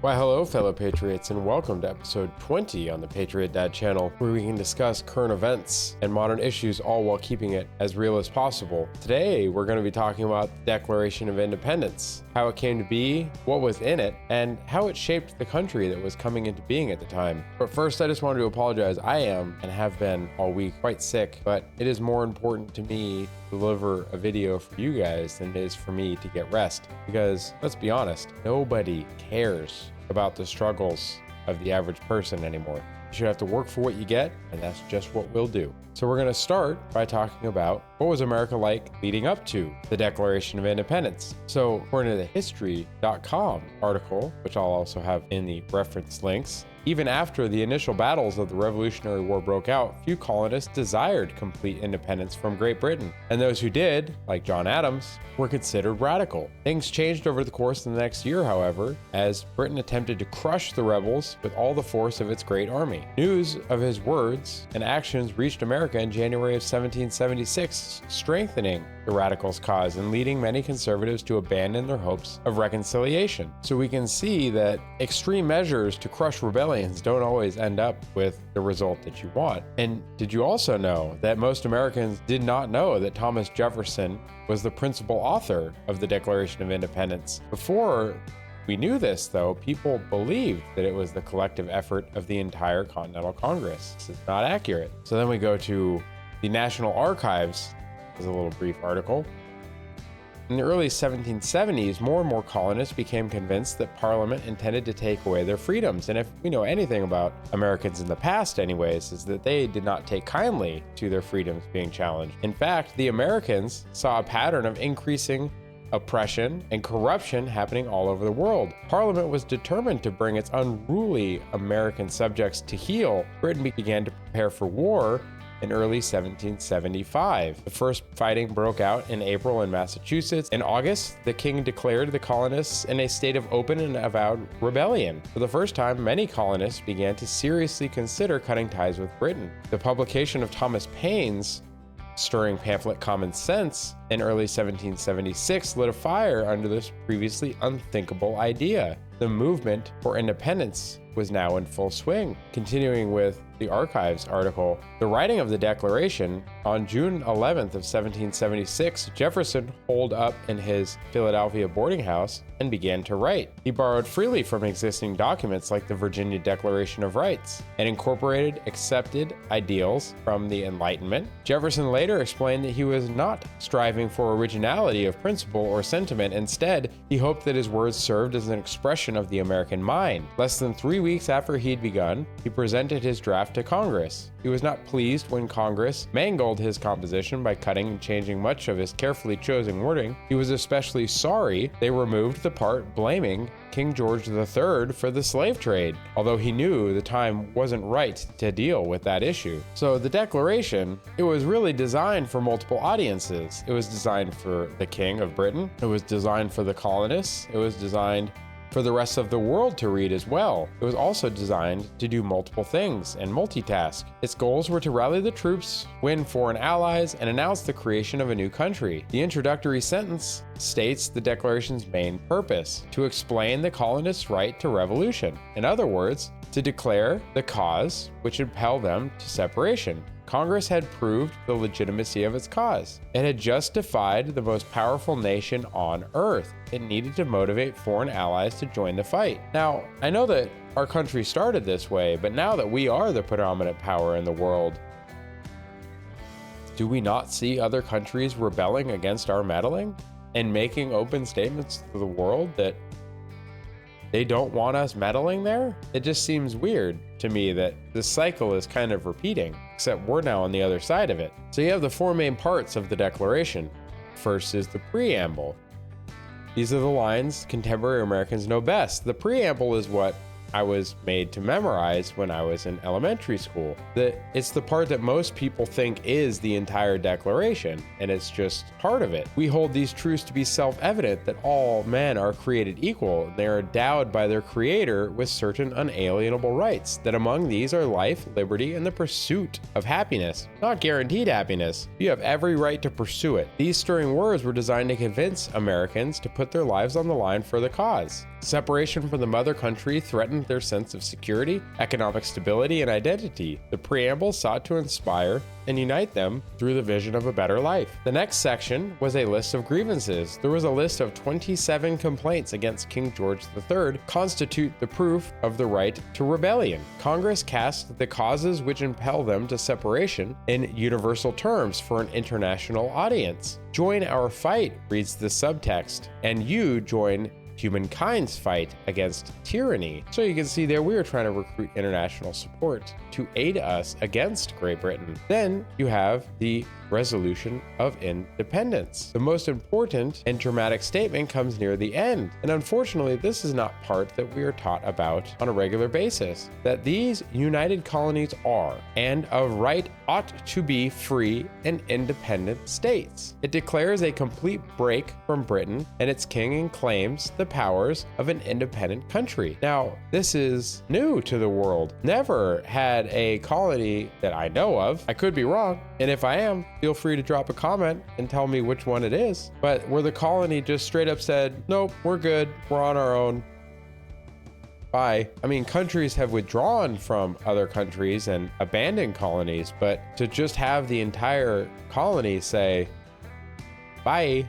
Why hello fellow Patriots, and welcome to episode 20 on the Patriot Dad channel, where we can discuss current events and modern issues, all while keeping it as real as possible. Today we're going to be talking about the Declaration of Independence, how it came to be, what was in it, and how it shaped the country that was coming into being at the time. But first, I just wanted to apologize. I am, and have been all week, quite sick, but it is more important to me to deliver a video for you guys than it is for me to get rest, because let's be honest, nobody cares about the struggles of the average person anymore. You should have to work for what you get, and that's just what we'll do. So we're going to start by talking about what was America like leading up to the Declaration of Independence. So according to the history.com article, which I'll also have in the reference links, even after the initial battles of the Revolutionary War broke out, few colonists desired complete independence from Great Britain, and those who did, like John Adams, were considered radical. Things changed over the course of the next year, however, as Britain attempted to crush the rebels with all the force of its great army. News of his words and actions reached America in January of 1776, strengthening the radicals' cause and leading many conservatives to abandon their hopes of reconciliation. So we can see that extreme measures to crush rebellions don't always end up with the result that you want. And did you also know that most Americans did not know that Thomas Jefferson was the principal author of the Declaration of Independence? Before we knew this, though, people believed that it was the collective effort of the entire Continental Congress. This is not accurate. So then we go to the National Archives as a little brief article. In the early 1770s, more and more colonists became convinced that Parliament intended to take away their freedoms. And if we know anything about Americans in the past anyways, is that they did not take kindly to their freedoms being challenged. In fact, the Americans saw a pattern of increasing oppression and corruption happening all over the world. Parliament was determined to bring its unruly American subjects to heel. Britain began to prepare for war in early 1775. The first fighting broke out in April in Massachusetts. In August, the king declared the colonists in a state of open and avowed rebellion. For the first time, many colonists began to seriously consider cutting ties with Britain. The publication of Thomas Paine's stirring pamphlet Common Sense in early 1776 lit a fire under this previously unthinkable idea. The movement for independence was now in full swing. Continuing with the Archives article, the writing of the Declaration on June 11th of 1776, Jefferson holed up in his Philadelphia boarding house and began to write. He borrowed freely from existing documents like the Virginia Declaration of Rights and incorporated accepted ideals from the Enlightenment. Jefferson later explained that he was not striving for originality of principle or sentiment. Instead, he hoped that his words served as an expression of the American mind. Less than 3 weeks after he'd begun, he presented his draft to Congress. He was not pleased when Congress mangled his composition by cutting and changing much of his carefully chosen wording. He was especially sorry they removed the part blaming King George III for the slave trade, although he knew the time wasn't right to deal with that issue. So the Declaration, it was really designed for multiple audiences. It was designed for the King of Britain. It was designed for the colonists. It was designed for the rest of the world to read as well. It was also designed to do multiple things and multitask. Its goals were to rally the troops, win foreign allies, and announce the creation of a new country. The introductory sentence states the Declaration's main purpose: to explain the colonists' right to revolution. In other words, to declare the cause which impelled them to separation. Congress had proved the legitimacy of its cause. It had just defied the most powerful nation on earth. It needed to motivate foreign allies to join the fight. Now, I know that our country started this way, but now that we are the predominant power in the world, do we not see other countries rebelling against our meddling and making open statements to the world that they don't want us meddling there? It just seems weird to me that this cycle is kind of repeating, except we're now on the other side of it. So you have the four main parts of the Declaration. First is the preamble. These are the lines contemporary Americans know best. The preamble is what I was made to memorize when I was in elementary school. It's the part that most people think is the entire Declaration, and it's just part of it. We hold these truths to be self-evident, that all men are created equal, and they are endowed by their Creator with certain unalienable rights, that among these are life, liberty, and the pursuit of happiness. Not guaranteed happiness. You have every right to pursue it. These stirring words were designed to convince Americans to put their lives on the line for the cause. Separation from the mother country threatened their sense of security, economic stability, and identity. The preamble sought to inspire and unite them through the vision of a better life. The next section was a list of grievances. There was a list of 27 complaints against King George III constitute the proof of the right to rebellion. Congress cast the causes which impel them to separation in universal terms for an international audience. Join our fight, reads the subtext, and you join humankind's fight against tyranny. So you can see there we were trying to recruit international support to aid us against Great Britain. Then you have the Resolution of Independence. The most important and dramatic statement comes near the end. And unfortunately, this is not part that we are taught about on a regular basis. That these united colonies are, and of right ought to be, free and independent states. It declares a complete break from Britain and its king and claims the powers of an independent country. Now, this is new to the world. Never had a colony that I know of. I could be wrong, and if I am, feel free to drop a comment and tell me which one it is. But where the colony just straight up said, nope, we're good, we're on our own, bye. I mean, countries have withdrawn from other countries and abandoned colonies, but to just have the entire colony say, bye,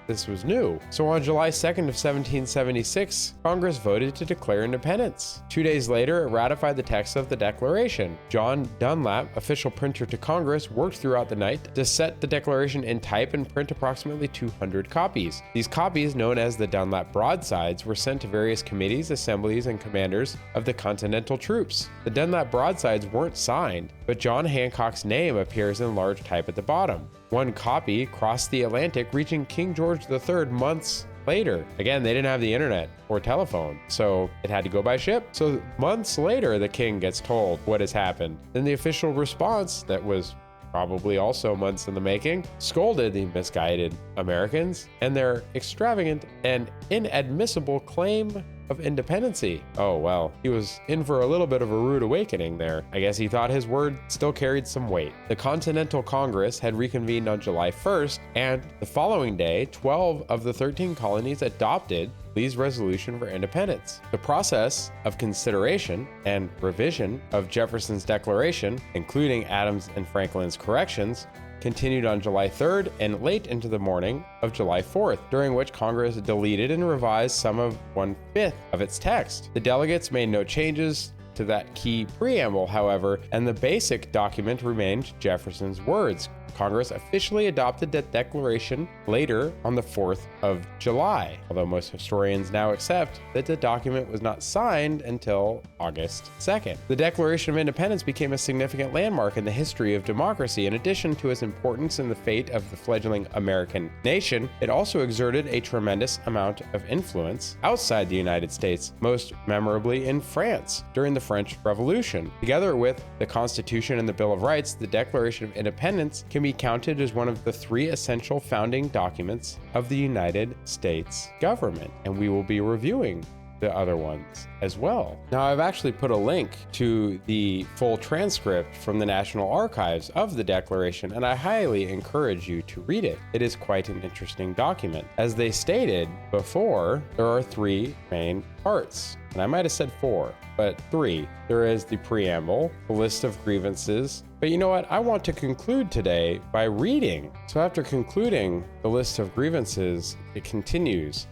this was new. So on July 2nd of 1776, Congress voted to declare independence. 2 days later, it ratified the text of the Declaration. John Dunlap, official printer to Congress, worked throughout the night to set the Declaration in type and print approximately 200 copies. These copies, known as the Dunlap broadsides, were sent to various committees, assemblies, and commanders of the Continental troops. The Dunlap broadsides weren't signed, but John Hancock's name appears in large type at the bottom. One copy crossed the Atlantic, reaching King George III months later. Again, they didn't have the internet or telephone, so it had to go by ship. So months later, the king gets told what has happened. Then the official response, that was probably also months in the making, scolded the misguided Americans and their extravagant and inadmissible claim of independency. Oh, well, he was in for a little bit of a rude awakening there. I guess he thought his word still carried some weight. The Continental Congress had reconvened on July 1st, and the following day, 12 of the 13 colonies adopted Lee's resolution for independence. The process of consideration and revision of Jefferson's declaration, including Adams and Franklin's corrections, continued on July 3rd and late into the morning of July 4th, during which Congress deleted and revised some of 1/5 of its text. The delegates made no changes to that key preamble, however, and the basic document remained Jefferson's words. Congress officially adopted that declaration later on the 4th of July, although most historians now accept that the document was not signed until August 2nd. The Declaration of Independence became a significant landmark in the history of democracy. In addition to its importance in the fate of the fledgling American nation, it also exerted a tremendous amount of influence outside the United States, most memorably in France during the French Revolution. Together with the Constitution and the Bill of Rights, the Declaration of Independence can be counted as one of the 3 essential founding documents of the United States government, and we will be reviewing the other ones as well. Now, I've actually put a link to the full transcript from the National Archives of the Declaration, and I highly encourage you to read it. It is quite an interesting document. As they stated before, there are 3 main parts, and I might have said 4, but 3. There is the preamble, the list of grievances. But you know what? I want to conclude today by reading. So after concluding the list of grievances, it continues.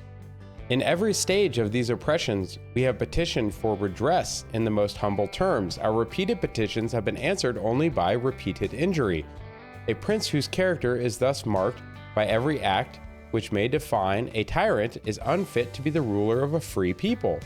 In every stage of these oppressions, we have petitioned for redress in the most humble terms. Our repeated petitions have been answered only by repeated injury. A prince whose character is thus marked by every act which may define a tyrant is unfit to be the ruler of a free people.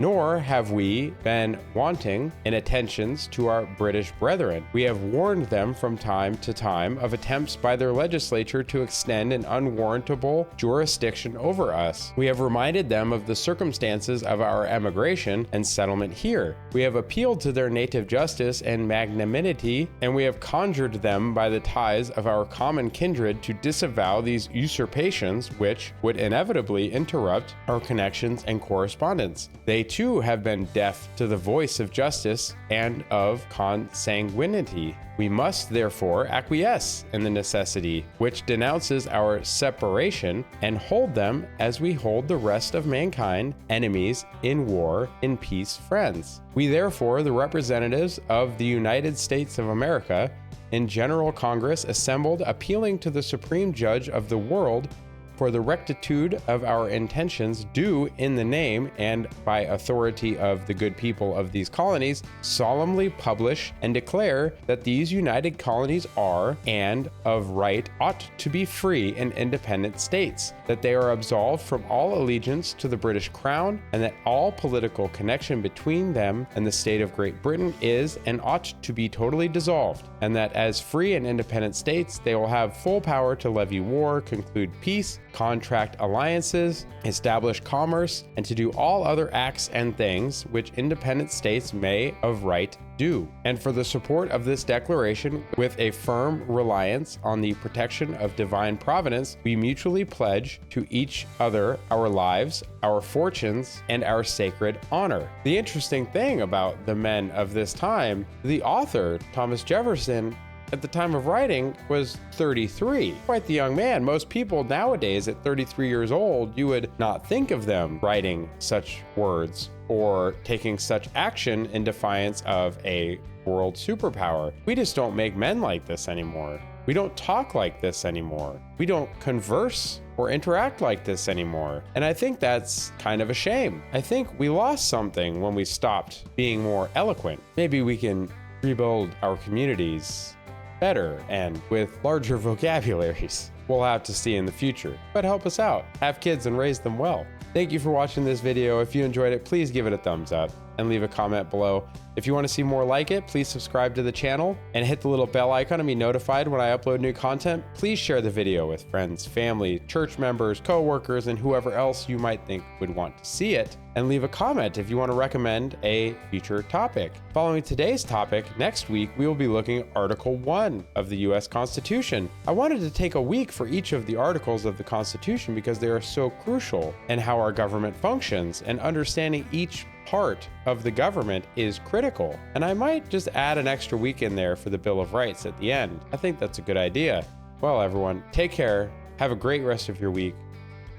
Nor have we been wanting in attentions to our British brethren. We have warned them from time to time of attempts by their legislature to extend an unwarrantable jurisdiction over us. We have reminded them of the circumstances of our emigration and settlement here. We have appealed to their native justice and magnanimity, and we have conjured them by the ties of our common kindred to disavow these usurpations which would inevitably interrupt our connections and correspondence. They too have been deaf to the voice of justice and of consanguinity. We must therefore acquiesce in the necessity which denounces our separation and hold them as we hold the rest of mankind, enemies, in war, in peace, friends. We therefore, the representatives of the United States of America, in General Congress assembled, appealing to the Supreme Judge of the world for the rectitude of our intentions, do in the name and by authority of the good people of these colonies solemnly publish and declare that these united colonies are, and of right ought to be free and independent states, that they are absolved from all allegiance to the British Crown, and that all political connection between them and the state of Great Britain is and ought to be totally dissolved, and that as free and independent states they will have full power to levy war, conclude peace, contract alliances, establish commerce, and to do all other acts and things which independent states may of right do. And for the support of this declaration, with a firm reliance on the protection of divine providence, we mutually pledge to each other our lives, our fortunes, and our sacred honor. The interesting thing about the men of this time, the author, Thomas Jefferson, at the time of writing was 33. Quite the young man. Most people nowadays at 33 years old, you would not think of them writing such words or taking such action in defiance of a world superpower. We just don't make men like this anymore. We don't talk like this anymore. We don't converse or interact like this anymore. And I think that's kind of a shame. I think we lost something when we stopped being more eloquent. Maybe we can rebuild our communities better and with larger vocabularies. We'll have to see in the future, but help us out. Have kids and raise them well. Thank you for watching this video. If you enjoyed it, please give it a thumbs up and leave a comment below. If you want to see more like it, please subscribe to the channel and hit the little bell icon to be notified when I upload new content. Please share the video with friends, family, church members, co-workers, and whoever else you might think would want to see it. And leave a comment if you want to recommend a future topic. Following today's topic, next week we will be looking at Article 1 of the US Constitution. I wanted to take a week for each of the articles of the Constitution because they are so crucial in how our government functions, and understanding each part of the government is critical. And I might just add an extra week in there for the Bill of Rights at the end. I think that's a good idea. Well, everyone, take care. Have a great rest of your week.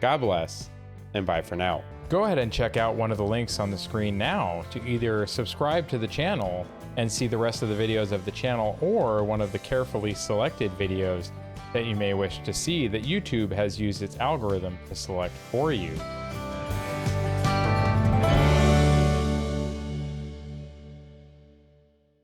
God bless, and bye for now. Go ahead and check out one of the links on the screen now to either subscribe to the channel and see the rest of the videos of the channel, or one of the carefully selected videos that you may wish to see that YouTube has used its algorithm to select for you.